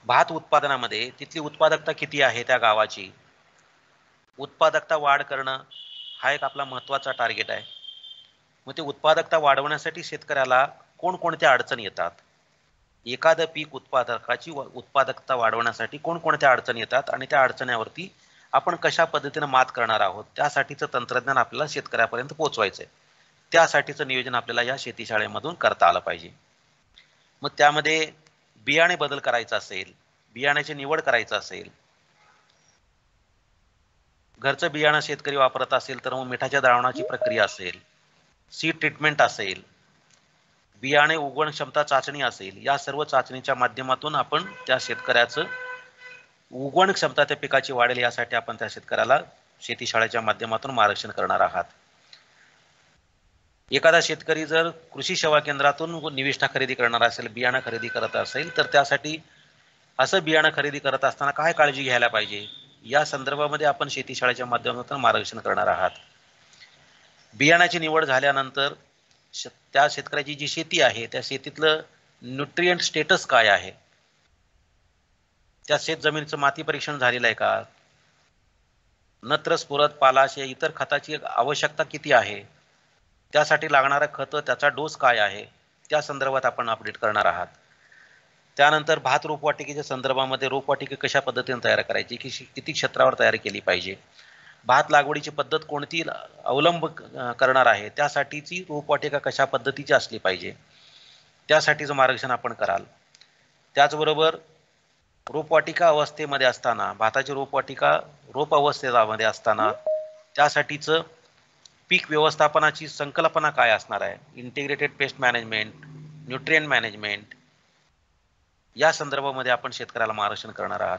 भात उत्पादनामध्ये तिथली उत्पादकता किती आहे त्या गावाची, उत्पादकता वाढ करणं हा एक आपला महत्त्वाचा टार्गेट आहे. मग ते उत्पादकता वाढवण्यासाठी शेतकऱ्याला कोणकोणत्या अडचणी येतात, एखादं पीक उत्पादकाची उत्पादकता वाढवण्यासाठी कोणकोणत्या अडचणी येतात आणि त्या अडचण्यावरती आपण कशा पद्धतीने मात करणार आहोत, त्यासाठीचं तंत्रज्ञान आपल्याला शेतकऱ्यापर्यंत पोहोचवायचंय. त्यासाठीचं नियोजन आपल्याला या शेतीशाळेमधून करता आलं पाहिजे. मग त्यामध्ये बियाणे बदल करायचा असेल, बियाण्याची निवड करायचं असेल, घरचं बियाणं शेतकरी वापरत असेल तर मग मिठाच्या द्रावणाची प्रक्रिया असेल, सीड ट्रीटमेंट असेल, बियाणे उगवण क्षमता चाचणी असेल, या सर्व चाचणीच्या माध्यमातून आपण त्या शेतकऱ्याचं उगवण क्षमता त्या पिकाची वाढेल यासाठी आपण त्या शेतकऱ्याला शेतीशाळेच्या माध्यमातून मार्गदर्शन करणार आहात. एखादा शेतकरी जर कृषी सेवा केंद्रातून निविष्ठा खरेदी करणार असेल, बियाणं खरेदी करत असेल तर त्यासाठी असं बियाणं खरेदी करत असताना काय काळजी घ्यायला पाहिजे या संदर्भामध्ये आपण शेतीशाळेच्या माध्यमातून मार्गदर्शन करणार आहात. बियाणाची निवड झाल्यानंतर त्या शेतकऱ्याची जी शेती आहे त्या शेतीतलं न्यूट्रिएंट स्टेटस काय आहे, त्या शेत जमिनीचं माती परीक्षण झालेलं आहे का, नत्र स्फुरद पालाश या इतर खताची आवश्यकता किती आहे, त्यासाठी लागणारं खत त्याचा डोस काय आहे, त्या संदर्भात आपण अपडेट करणार आहात. त्यानंतर भात रोपवाटिकेच्या संदर्भामध्ये रोपवाटिका कशा पद्धतीने तयार करायची, किती क्षेत्रावर तयार केली पाहिजे, भात लागवडीची पद्धत कोणती अवलंब करणार आहे, त्यासाठीची रोपवाटिका कशा पद्धतीची असली पाहिजे, त्यासाठीचं मार्गदर्शन आपण कराल. त्याचबरोबर रोपवाटिका अवस्थेमध्ये असताना, भाताची रोपवाटिका रोप अवस्थेमध्ये असताना त्यासाठीचं पीक व्यवस्थापनाची संकल्पना काय असणार आहे, integrated pest management, nutrient management, या संदर्भामध्ये आपण शेतकऱ्याला मार्गदर्शन करणार आहात.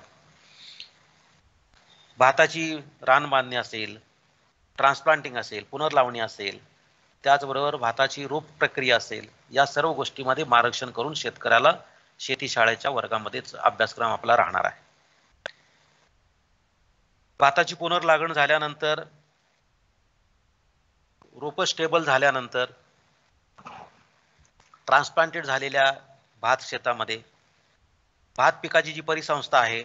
भाताची रान बांधणी असेल, ट्रान्सप्लांटिंग असेल, पुनर्लावणी असेल, त्याचबरोबर भाताची रोप प्रक्रिया असेल, या सर्व गोष्टीमध्ये मार्गदर्शन करून शेतकऱ्याला शेतीशाळेच्या वर्गामध्येच अभ्यासक्रम आपला राहणार आहे. भाताची पुनर्लागण झाल्यानंतर, रोप स्टेबल झाल्यानंतर ट्रान्सप्लांटेड झालेल्या भात शेतामध्ये भात पिकाची जी परिसंस्था आहे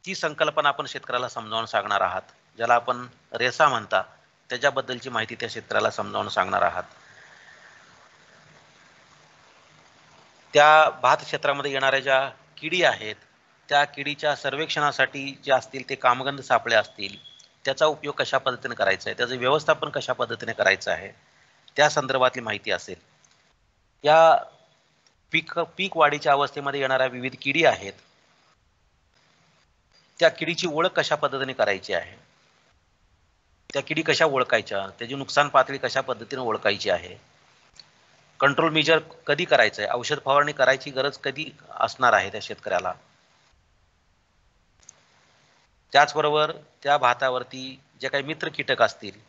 ती संकल्पना आपण शेतकऱ्याला समजावून सांगणार आहात. ज्याला आपण रेसा म्हणता, त्याच्याबद्दलची माहिती त्या शेतकऱ्याला समजावून सांगणार आहात. त्या भात क्षेत्रामध्ये येणाऱ्या ज्या किडी आहेत त्या किडीच्या सर्वेक्षणासाठी जे असतील ते कामगंध सापळे असतील, त्याचा उपयोग कशा पद्धतीने करायचा आहे, त्याचं व्यवस्थापन कशा पद्धतीने करायचं आहे, त्या संदर्भातली माहिती असेल. या पीक वाढीच्या अवस्थेमध्ये येणाऱ्या विविध किडी आहेत, त्या किडीची ओळख कशा पद्धतीने करायची आहे, त्या किडी कशा ओळखायच्या, त्याची नुकसान पातळी कशा पद्धतीने ओळखायची आहे, कंट्रोल मेजर कधी करायचं आहे, औषध फवारणी करायची गरज कधी असणार आहे त्या शेतकऱ्याला. त्याचबरोबर त्या भातावरती जे काही मित्र कीटक असतील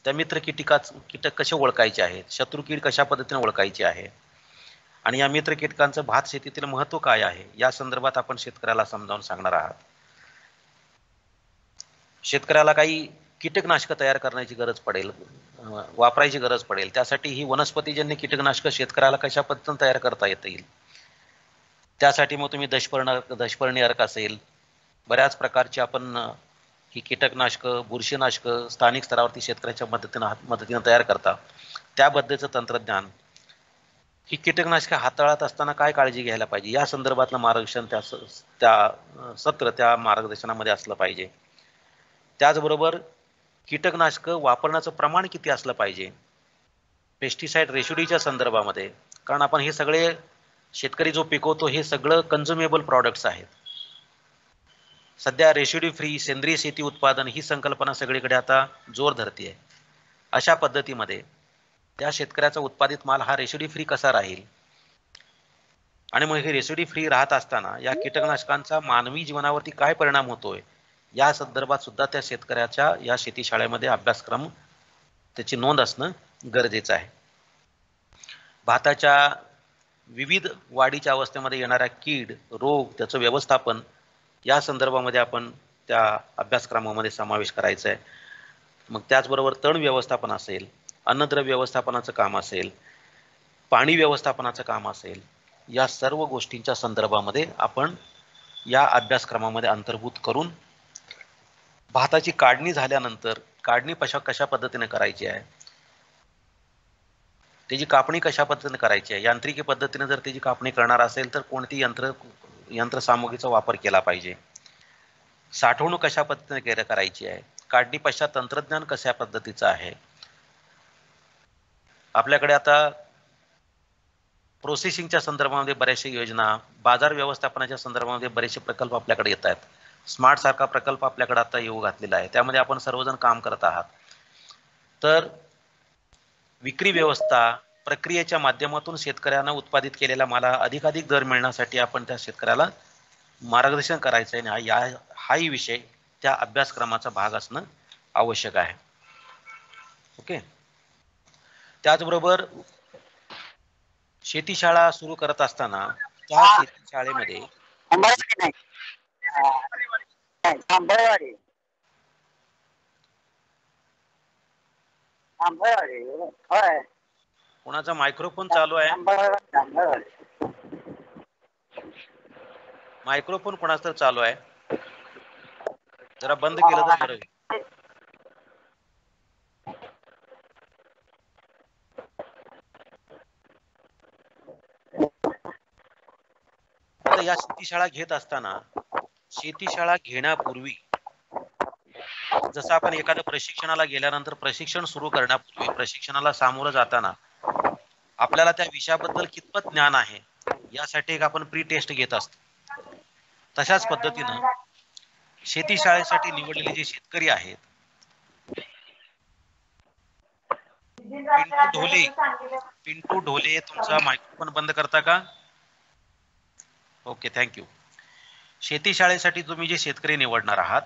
त्या मित्र कीटक कसे ओळखायचे आहेत, शत्रू कीड कशा पद्धतीने ओळखायची आहे आणि या मित्र कीटकांचं भात शेतीतील महत्त्व काय आहे या संदर्भात आपण शेतकऱ्याला समजावून सांगणार आहात. शेतकऱ्याला काही कीटकनाशक तयार करण्याची गरज पडेल, वापरायची गरज पडेल, त्यासाठी ही वनस्पतीजन्य कीटकनाशक शेतकऱ्याला कशा पद्धतीने तयार करता येतील, त्यासाठी मग तुम्ही दशपर्णी अर्क असेल, बऱ्याच प्रकारची आपण ही कीटकनाशक, बुरशीनाशक स्थानिक स्तरावरती शेतकऱ्याच्या मदतीने तयार करता, त्याबद्दलचं तंत्रज्ञान ही कीटकनाशके हाताळत असताना काय काळजी घ्यायला पाहिजे या संदर्भातलं मार्गदर्शन त्या सत्र त्या मार्गदर्शनामध्ये असलं पाहिजे. त्याचबरोबर कीटकनाशक वापरण्याचं प्रमाण किती असलं पाहिजे पेस्टिसाइड रेशिड्यूच्या संदर्भामध्ये, कारण आपण हे सगळे शेतकरी जो पिकवतो हे सगळं कन्झ्युमेबल प्रॉडक्ट्स आहेत. सध्या रेशिड्यू फ्री सेंद्रिय शेती उत्पादन ही संकल्पना सगळीकडे आता जोर धरते आहे. अशा पद्धतीमध्ये त्या शेतकऱ्याचा उत्पादित माल हा रेसिड्यू फ्री कसा राहील आणि मग हे रेसिड्यू फ्री राहत असताना या कीटकनाशकांचा मानवी जीवनावरती काय परिणाम होतोय या संदर्भात सुद्धा त्या शेतकऱ्याच्या या शेतीशाळेमध्ये अभ्यासक्रम त्याची नोंद असणं गरजेचं आहे. भाताच्या विविध वाढीच्या अवस्थेमध्ये येणाऱ्या कीड रोग त्याचं व्यवस्थापन या संदर्भामध्ये आपण त्या अभ्यासक्रमामध्ये समावेश करायचा आहे. मग त्याचबरोबर तण व्यवस्थापन असेल, अन्नद्रव्य व्यवस्थापनाचं काम असेल, पाणी व्यवस्थापनाचं काम असेल, या सर्व गोष्टींच्या संदर्भामध्ये आपण या अभ्यासक्रमामध्ये अंतर्भूत करून भाताची काढणी झाल्यानंतर काढणी कशा पद्धतीने करायची आहे, त्याची कापणी कशा पद्धतीने करायची आहे, यांत्रिकी पद्धतीने जर त्याची कापणी करणार असेल तर कोणती यंत्रसामुग्रीचा वापर केला पाहिजे, साठवणूक कशा पद्धतीने करायची आहे, काढणी पश्चात तंत्रज्ञान कशा पद्धतीचं आहे. आपल्याकडे आता प्रोसेसिंगच्या संदर्भामध्ये बऱ्याचशा योजना, बाजार व्यवस्थापनाच्या संदर्भामध्ये बरेचसे प्रकल्प आपल्याकडे येत आहेत. स्मार्ट सारखा प्रकल्प आपल्याकडे आता येऊ घातलेला आहे, त्यामध्ये आपण सर्वजण काम करत आहात. तर विक्री व्यवस्था प्रक्रियेच्या माध्यमातून शेतकऱ्यांना उत्पादित केलेल्या माला अधिकाधिक दर मिळण्यासाठी आपण त्या शेतकऱ्याला मार्गदर्शन करायचं आहे. हाही विषय त्या अभ्यासक्रमाचा भाग असणं आवश्यक आहे. ओके. त्याचबरोबर शेतीशाळा सुरू करत असताना त्या शेतीशाळेमध्ये कोणाचा मायक्रोफोन चालू आहे? मायक्रोफोन कोणाचा तर चालू आहे, जरा बंद केलं तर बरं होईल. आता या शेतीशाळा घेत असताना शेतीशाळा घेण्यापूर्वी जसं आपण एखाद्या प्रशिक्षणाला गेल्यानंतर प्रशिक्षण सुरू करण्यापूर्वी प्रशिक्षणाला सामोरं जाताना आपल्याला त्या विषयाबद्दल कितपत ज्ञान आहे यासाठी एक आपण प्री टेस्ट घेत असतो. तशाच पद्धतीनं शेतीशाळेसाठी निवडलेले जे शेतकरी आहेत, पिंटू ढोले तुमचा मायक्रोफोन बंद करता का? Okay, thank you. शेतीशाळेसाठी तुम्ही जे शेतकरी निवडणार आहात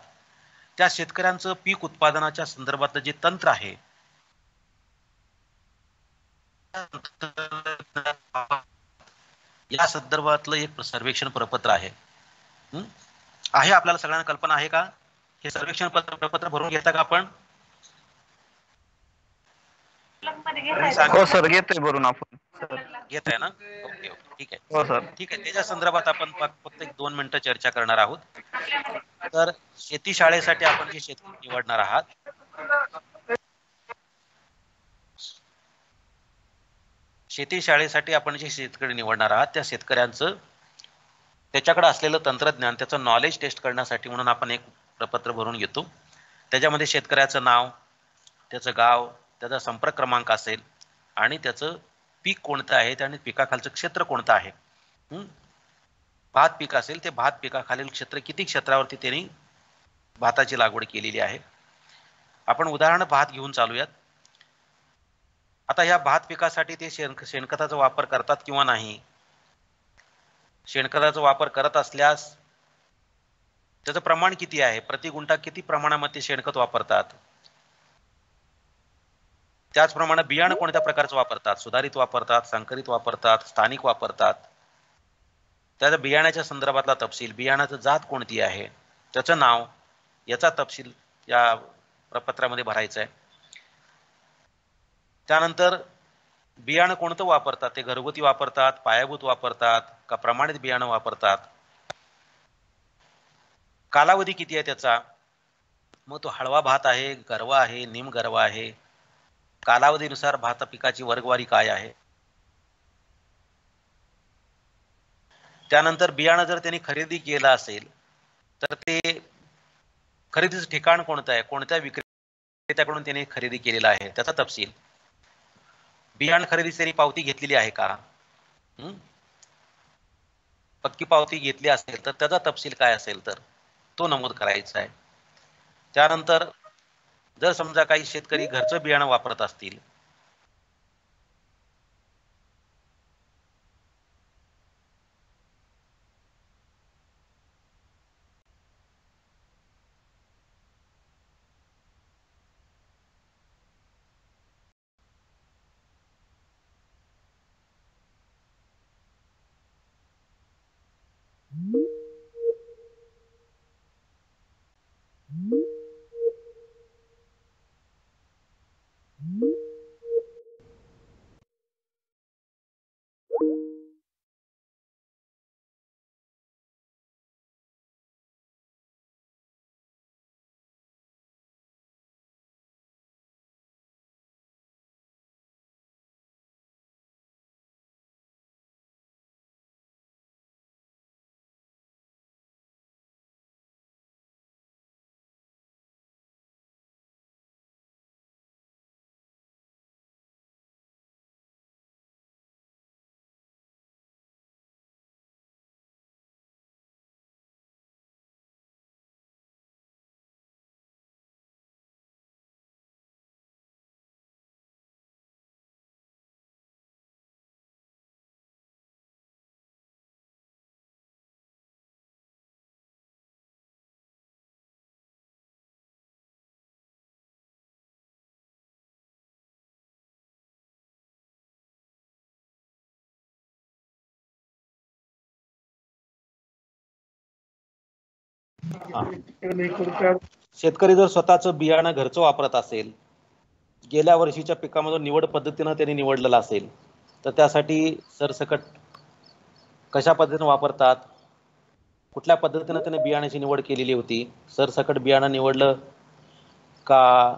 त्या शेतकऱ्यांचं पीक उत्पादनाच्या संदर्भातलं जे तंत्र आहे या संदर्भातलं एक सर्वेक्षण प्रपत्र आहे. आपल्याला सगळ्यांना कल्पना आहे का? हे सर्वेक्षण प्रपत्र भरून घेता का आपण? हो सर, घेतोय भरून आपण. घेत आहे ना? ओके ओके, ठीक आहे. हो सर. ठीक आहे. त्याच्या संदर्भात आपण फक्त 1-2 मिनिटं चर्चा करणार आहोत. तर शेतीशाळेसाठी आपण जे शेतकरी निवडणार आहात त्या शेतकऱ्यांचं त्याच्याकडे असलेलं तंत्रज्ञान त्याचं नॉलेज टेस्ट करण्यासाठी म्हणून आपण एक प्रपत्र भरून घेतो. त्याच्यामध्ये शेतकऱ्याचं नाव, त्याचं गाव, त्याचा संपर्क क्रमांक असेल आणि त्याचं पीक कोणतं आहे आणि पिकाखालचं क्षेत्र कोणतं आहे. भात पीक असेल ते भात पिकाखालील क्षेत्र किती क्षेत्रावरती त्यांनी भाताची लागवड केलेली आहे. आपण उदाहरण भात घेऊन चालूयात. आता या भात पिकासाठी ते शेणखताचा वापर करतात किंवा नाही, शेणखताचा वापर करत असल्यास त्याचं प्रमाण किती आहे, प्रति गुंठा किती प्रमाणामध्ये शेणखत वापरतात, त्याचप्रमाणे बियाणं कोणत्या प्रकारचं वापरतात, सुधारित वापरतात, संकरित वापरतात, स्थानिक वापरतात, त्याच्या बियाण्याच्या संदर्भातला तपशील, बियाण्याचं जात कोणती आहे, त्याचं नाव, याचा तपशील या प्रपत्रामध्ये भरायचा आहे. त्यानंतर बियाणं कोणतं वापरतात, ते घरगुती वापरतात, पायाभूत वापरतात का प्रमाणित बियाणं वापरतात, कालावधी किती आहे त्याचा, मग तो हळवा भात आहे, गरवा आहे, निम गरवा आहे, कालावधीनुसार भात पिकाची वर्गवारी काय आहे. त्यानंतर बियाणं जर त्यांनी खरेदी केलं असेल तर ते खरेदीचं ठिकाण कोणतं आहे, कोणत्या विक्रेत्याकडून त्यांनी खरेदी केलेलं आहे त्याचा तपशील, बियाणं खरेदीची त्यांनी पावती घेतलेली आहे का, पक्की पावती घेतली असेल तर त्याचा तपशील काय असेल तर तो नमूद करायचा आहे. त्यानंतर जर समजा काही शेतकरी घरचं बियाणं वापरत असतील शेतकरी जर स्वतःचं बियाणं घरचं वापरत असेल, गेल्या वर्षीच्या पिकामधून निवड पद्धतीनं त्यांनी निवडलेलं असेल तर त्यासाठी सरसकट कशा पद्धतीने वापरतात, कुठल्या पद्धतीने त्याने बियाण्याची निवड केलेली होती, सरसकट बियाणं निवडलं का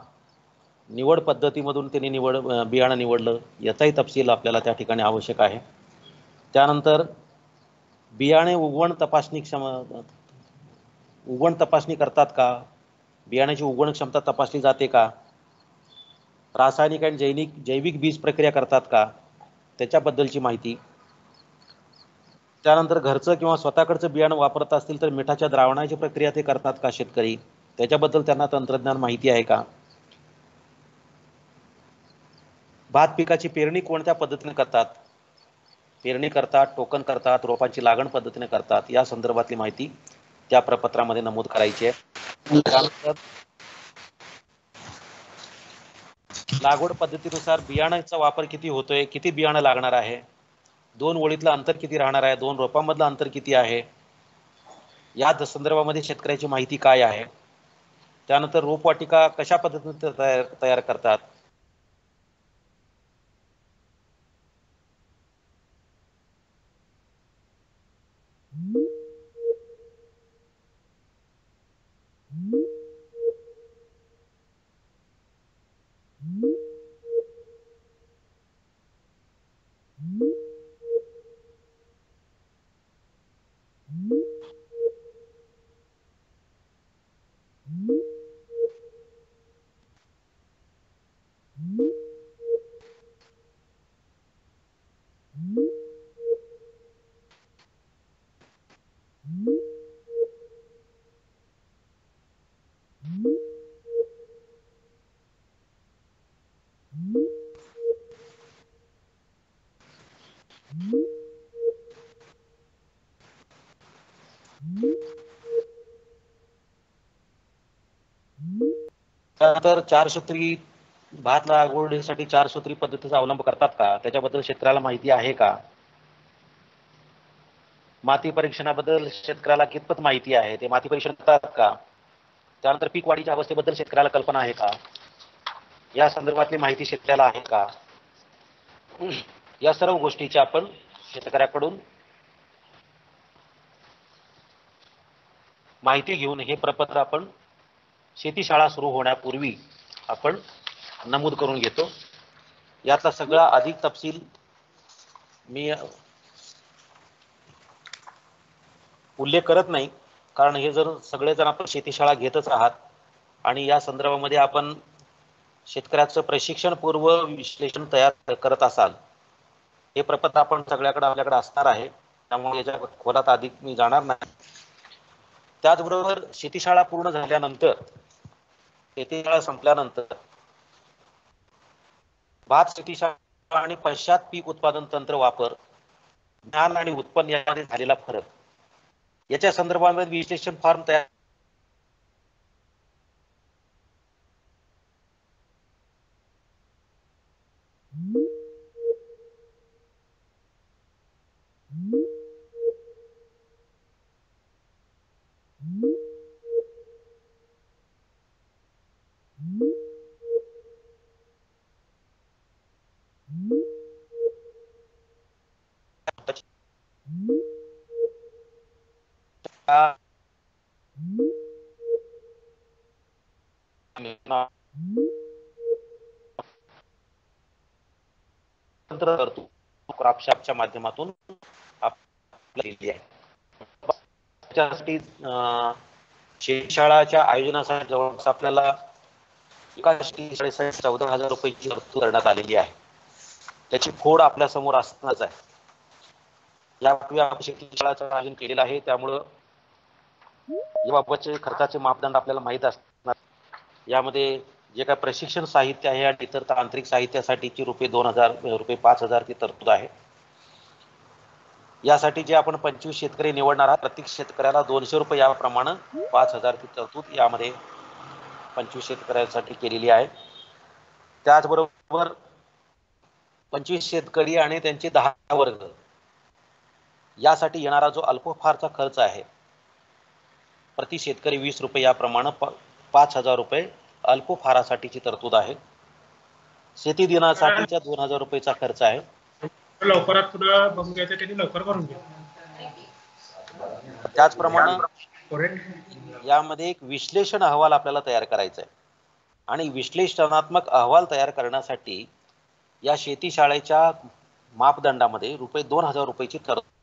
निवड पद्धतीमधून त्यांनी बियाणं निवडलं याचाही तपशील आपल्याला त्या ठिकाणी आवश्यक आहे. त्यानंतर बियाणे उगवण तपासणी करतात का, बियाण्याची उगवण क्षमता तपासली जाते का, रासायनिक आणि जैविक बीज प्रक्रिया करतात का त्याच्याबद्दलची माहिती. त्यानंतर घरचं किंवा स्वतःकडचं बियाणं वापरत असतील तर मिठाच्या द्रावणाची प्रक्रिया ते करतात का शेतकरी, त्याच्याबद्दल त्यांना तंत्रज्ञान माहिती आहे का. भात पिकाची पेरणी कोणत्या पद्धतीने करतात, पेरणी करतात, टोकन करतात, रोपांची लागण पद्धतीने करतात, या संदर्भातली माहिती त्या प्रपत्रामध्ये नमूद करायची आहे. त्यानंतर लागवड पद्धतीनुसार बियाणाचा वापर किती होतोय, किती बियाणं लागणार आहे, 2 ओळीतलं अंतर किती राहणार आहे, 2 रोपांमधलं अंतर किती आहे, या संदर्भामध्ये शेतकऱ्याची माहिती काय आहे. त्यानंतर रोपवाटिका कशा पद्धतीने तयार करतात, त्यानंतर 4 सूत्री भात लागवडीसाठी 4 सूत्री पद्धतीचा अवलंब करतात का, त्याच्याबद्दल शेतकऱ्याला माहिती आहे का. माती परीक्षणाबद्दल शेतकऱ्याला कितपत माहिती आहे, ते माती परीक्षण करतात का. त्यानंतर पीक वाढीच्या अवस्थेबद्दल शेतकऱ्याला कल्पना आहे का, या संदर्भातली माहिती शेतकऱ्याला आहे का. या सर्व गोष्टीची आपण शेतकऱ्याकडून माहिती घेऊन हे प्रपत्र आपण शेतीशाळा सुरू होण्यापूर्वी आपण नमूद करून घेतो. यातला सगळा अधिक तपशील मी उल्लेख करत नाही, कारण हे जर सगळेजण आपण शेतीशाळा घेतच आहात आणि या संदर्भामध्ये आपण शेतकऱ्याचं प्रशिक्षण पूर्व विश्लेषण तयार करत असाल, हे प्रपत्र आपण सगळ्याकडे आपल्याकडे असणार आहे, त्यामुळे याच्या खोलात अधिक मी जाणार नाही. त्याचबरोबर शेतीशाळा पूर्ण झाल्यानंतर, शेतीशाळा संपल्यानंतर भात शेतीशाळा आणि पश्चात पीक उत्पादन तंत्र वापर, ज्ञान आणि उत्पन्न यामध्ये झालेला फरक, याच्या संदर्भामध्ये विश्लेषण फॉर्म तयार करतो क्रॉपशॉपच्या माध्यमातून आपल्याला त्यासाठी शेतीशाळाच्या आयोजनासाठी जवळपास आपल्याला एका शेतीशाळेसाठी 14,000 रुपयाची तरतूद करण्यात आलेली आहे. त्याची फोड आपल्या समोर असणारच आहे. यापूर्वी आपण शेतीशाळाचं आयोजन केलेलं आहे, त्यामुळं याबाबतचे खर्चाचे मापदंड आपल्याला माहीत असणार. यामध्ये जे काय प्रशिक्षण साहित्य आहे आणि इतर तांत्रिक साहित्यासाठीची ₹2,000 ₹5,000 ची तरतूद आहे. यासाठी जे आपण 25 शेतकरी निवडणार आहात, प्रत्येक शेतकऱ्याला ₹200 याप्रमाणे 5,000 ची तरतूद यामध्ये 25 शेतकऱ्यांसाठी केलेली आहे. त्याचबरोबर 25 शेतकरी आणि त्यांचे 10 वर्ग यासाठी येणारा जो अल्पफारचा खर्च आहे, प्रति शेतकरी ₹20 याप्रमाणे 5,000 रुपये अल्पफारासाठीची तरतूद आहे. शेती दिनासाठीच्या ₹2,000 खर्च आहे. लवकरात पुढे बघून घ्यायचं, त्यांनी लवकर भरून घ्या. त्याचप्रमाणे यामध्ये एक विश्लेषण अहवाल आपल्याला तयार करायचा आहे आणि विश्लेषणात्मक अहवाल तयार करण्यासाठी या शेतीशाळेच्या मापदंडामध्ये ₹2,000 ची तरतूद